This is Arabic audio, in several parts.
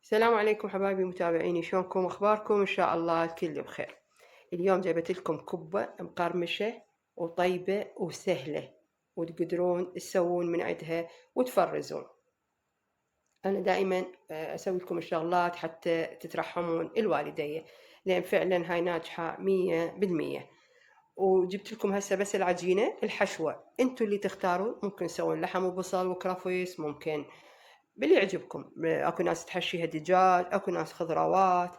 السلام عليكم حبايبي متابعيني، شلونكم؟ اخباركم؟ ان شاء الله الكل بخير. اليوم جايبت لكم كبة مقرمشة وطيبة وسهلة، وتقدرون تسوون من عندها وتفرزون. انا دائما اسوي لكم الشغلات حتى تترحمون الوالدية، لان فعلا هاي ناجحة 100%. وجبت لكم هسه بس العجينة. الحشوة انتوا اللي تختارون، ممكن تسوون لحم وبصل وكرفس، ممكن باللي يعجبكم. اكو ناس تحشيها دجاج، اكو ناس خضروات،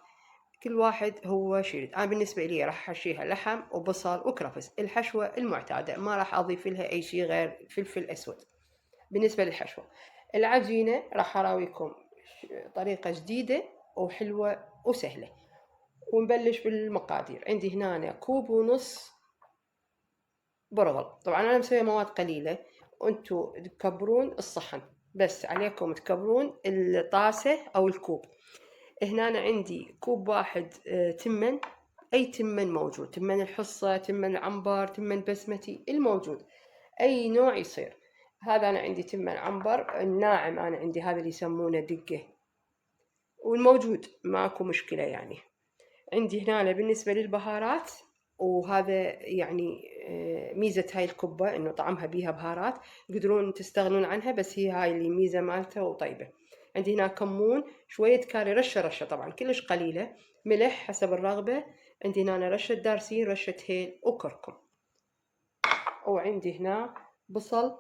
كل واحد هو شي يريد. انا بالنسبه لي راح احشيها لحم وبصل وكرفس، الحشوه المعتاده، ما راح اضيف لها اي شيء غير فلفل اسود. بالنسبه للحشوه العجينه راح اراويكم طريقه جديده وحلوه وسهله. ونبلش بالمقادير. عندي هنا كوب ونص برغل. طبعا انا مسويه مواد قليله، وانتو تكبرون الصحن، بس عليكم تكبرون الطاسه او الكوب. هنا أنا عندي كوب واحد تمن، أي تمن موجود، تمن الحصة، تمن عنبر، تمن بسمتي، الموجود أي نوع يصير. هذا أنا عندي تمن عنبر الناعم، أنا عندي هذا اللي يسمونه دقة، والموجود ماكو مشكلة يعني. عندي هنا بالنسبة للبهارات، وهذا يعني ميزة هاي الكبة إنه طعمها بيها بهارات، تقدرون تستغنون عنها، بس هي هاي اللي ميزة مالتها وطيبة. عندي هنا كمون، شوية كاري، رشة طبعا كلش قليلة، ملح حسب الرغبة. عندي هنا رشة دارسين، رشة هيل وكركم. وعندي هنا بصل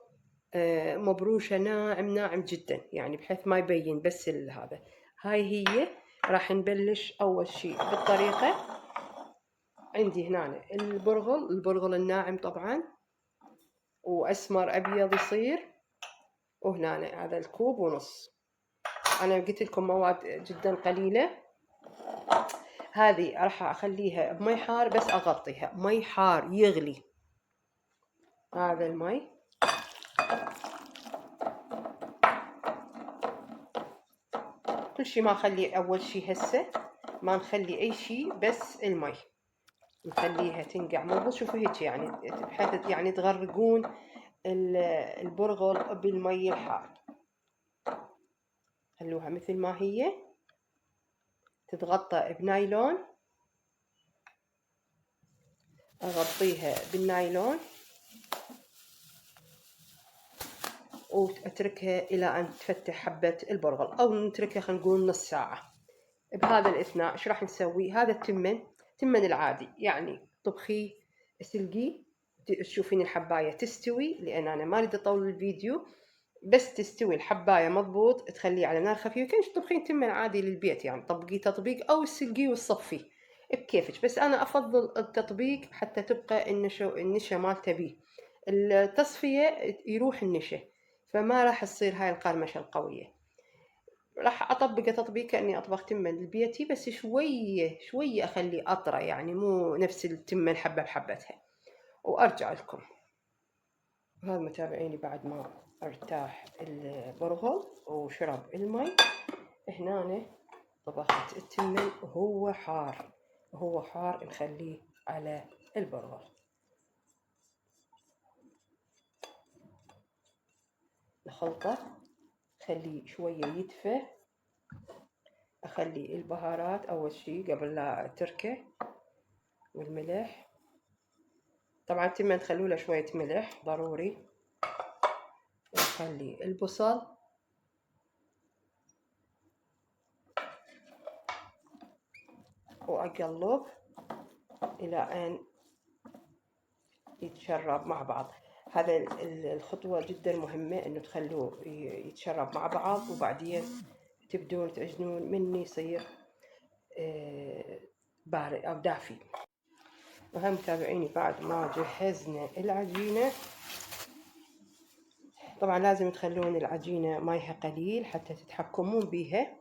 مبروشة ناعم ناعم جدا، يعني بحيث ما يبين بس هذا. هاي هي. راح نبلش أول شي بالطريقة. عندي هنا البرغل الناعم طبعا، وأسمر أبيض يصير. وهنا هذا الكوب ونص. أنا قلت لكم مواد جدا قليلة. هذه راح أخليها بمي حار، بس أغطيها مي حار يغلي. هذا المي كل شي ما أخلي أول شي هسه، ما نخلي أي شي، بس المي نخليها تنقع مو شوفوا هيك، يعني بحيث يعني تغرقون البرغل بالمي الحار. خلوها مثل ما هي، تتغطى بنايلون. أغطيها بالنايلون وأتركها إلى أن تفتح حبة البرغل، أو نتركها خلينا نقول نص ساعة. بهذا الأثناء إيش راح نسوي؟ هذا التمن العادي، يعني طبخيه، سلقيه، تشوفين الحباية تستوي، لأن أنا ما أريد أطول الفيديو، بس تستوي الحباية مضبوط، تخليه على نار خفيفة. كانش تطبخين تمن عادي للبيت، يعني طبقيه تطبيق أو تسلقيه وتصفيه بكيفك، بس أنا أفضل التطبيق حتى تبقى النشا مالته بيه. التصفية يروح النشا، فما راح تصير هاي القرمشة القوية. راح أطبقه تطبيق كأني أطبخ تمن لبيتي، بس شوية شوية أخليه أطرى، يعني مو نفس التمن حبة بحبتها. وأرجع لكم. هذا متابعيني بعد ما ارتاح البرغل وشرب المي، هنا طبخت التمن وهو حار، وهو حار نخليه على البرغل. نخلطه، خليه شوية يدفى. أخلي البهارات أول شي قبل لا تركه، والملح طبعا التمن تخلوا له شوية ملح ضروري. وأخلي البصل، وأقلب إلى أن يتشرب مع بعض. هذا الخطوة جدا مهمة، إنه تخلوه يتشرب مع بعض، وبعدين تبدون تعجنون من يصير بارد أو دافي. وهم متابعيني بعد ما جهزنا العجينة، طبعا لازم تخلون العجينة مايها قليل حتى تتحكمون بيها.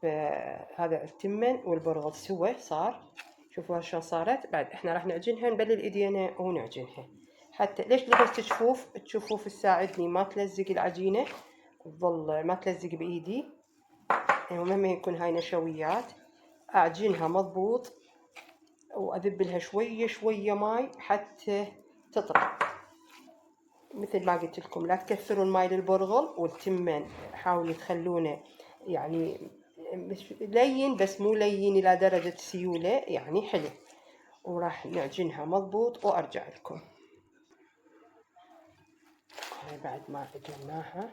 فهذا التمن والبرغل سوى صار، شوفوا شلون صارت. بعد احنا راح نعجنها، نبلل ايدينا ونعجنها. حتى ليش لبست الجفوف تساعدني ما تلزق العجينة، تظل ما تلزق بايدي، يعني مهما يكون هاي نشويات اعجنها مضبوط، واذب لها شوية شوية ماي حتى تطرى. مثل ما قلت لكم لا تكثروا الماي للبرغل، والتمن حاولوا تخلونه يعني مش لين بس مو لين إلى درجة سيولة، يعني حلو. وراح نعجنها مضبوط وأرجع لكم. هاي بعد ما عجناها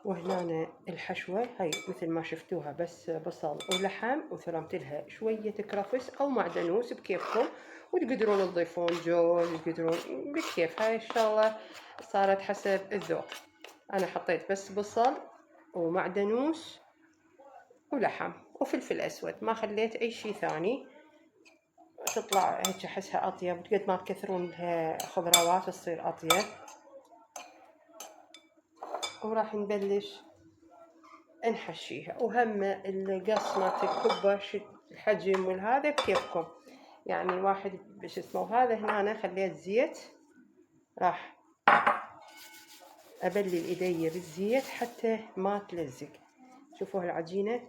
وهنا الحشوة هاي مثل ما شفتوها، بس بصل ولحم، وثرمت لها شوية كرفس أو معدنوس بكيفكم، وتقدرون تضيفون جوز، تقدرون بكيف. هاي الشغلة صارت حسب الذوق. أنا حطيت بس بصل ومعدنوس ولحم وفلفل أسود، ما خليت أي شي ثاني. تطلع هيك أحسها أطيب، قد ما تكثرون لها خضروات تصير أطيب. وراح نبلش نحشيها، وهم القص مالت الكبة الحجم والهذا بكيفكم. يعني واحد بش اسمه، وهذا هنا خليت زيت، راح ابلل ايدي بالزيت حتى ما تلزق. شوفوا هالعجينة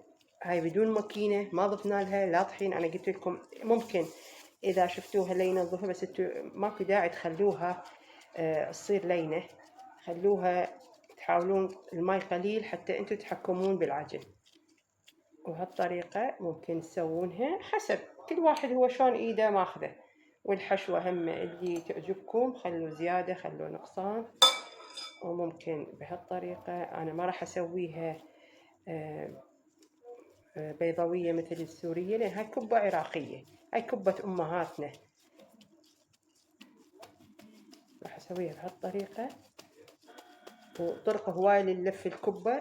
هاي بدون ماكينة، ما ضفنا لها لا طحين. انا قلت لكم ممكن اذا شفتوها لينة تضيفوها، بس انتو ماكو داعي تخلوها تصير لينة، خلوها تحاولون الماء قليل حتى انتو تتحكمون بالعجن. وهالطريقة ممكن تسوونها حسب كل واحد هو شلون ايده ماخذه. والحشوة هم اللي تعجبكم خلوا زيادة خلوا نقصان. وممكن بهالطريقة، انا ما راح اسويها بيضاوية مثل السورية، لان هاي كبة عراقية، هاي كبة امهاتنا. راح اسويها بهالطريقة. وطرق هواي للف الكبة،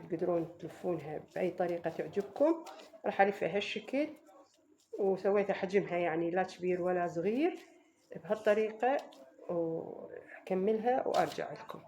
تقدرون تلفونها بأي طريقة تعجبكم. راح ألفها هالشكل، وسويتها حجمها يعني لا كبير ولا صغير بهالطريقة، وأكملها وأرجع لكم.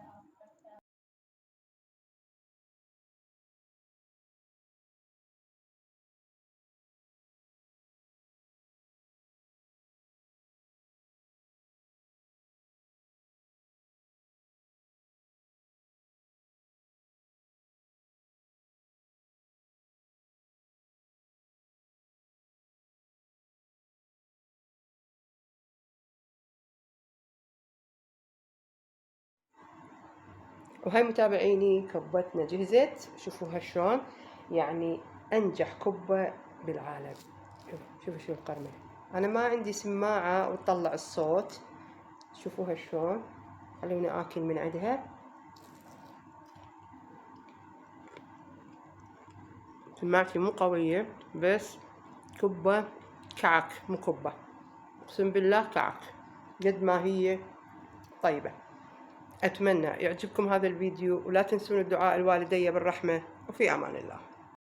وهاي متابعيني كبتنا جهزت. شوفوها شلون، يعني أنجح كبة بالعالم. شوفوا شو القرمة. أنا ما عندي سماعة وتطلع الصوت. شوفوها شلون، خلوني آكل من عندها. سماعتي مو قوية، بس كبة كعك، مو كبة، اقسم بالله كعك، قد ما هي طيبة. أتمنى يعجبكم هذا الفيديو، ولا تنسون الدعاء الوالدي بالرحمة، وفي أمان الله.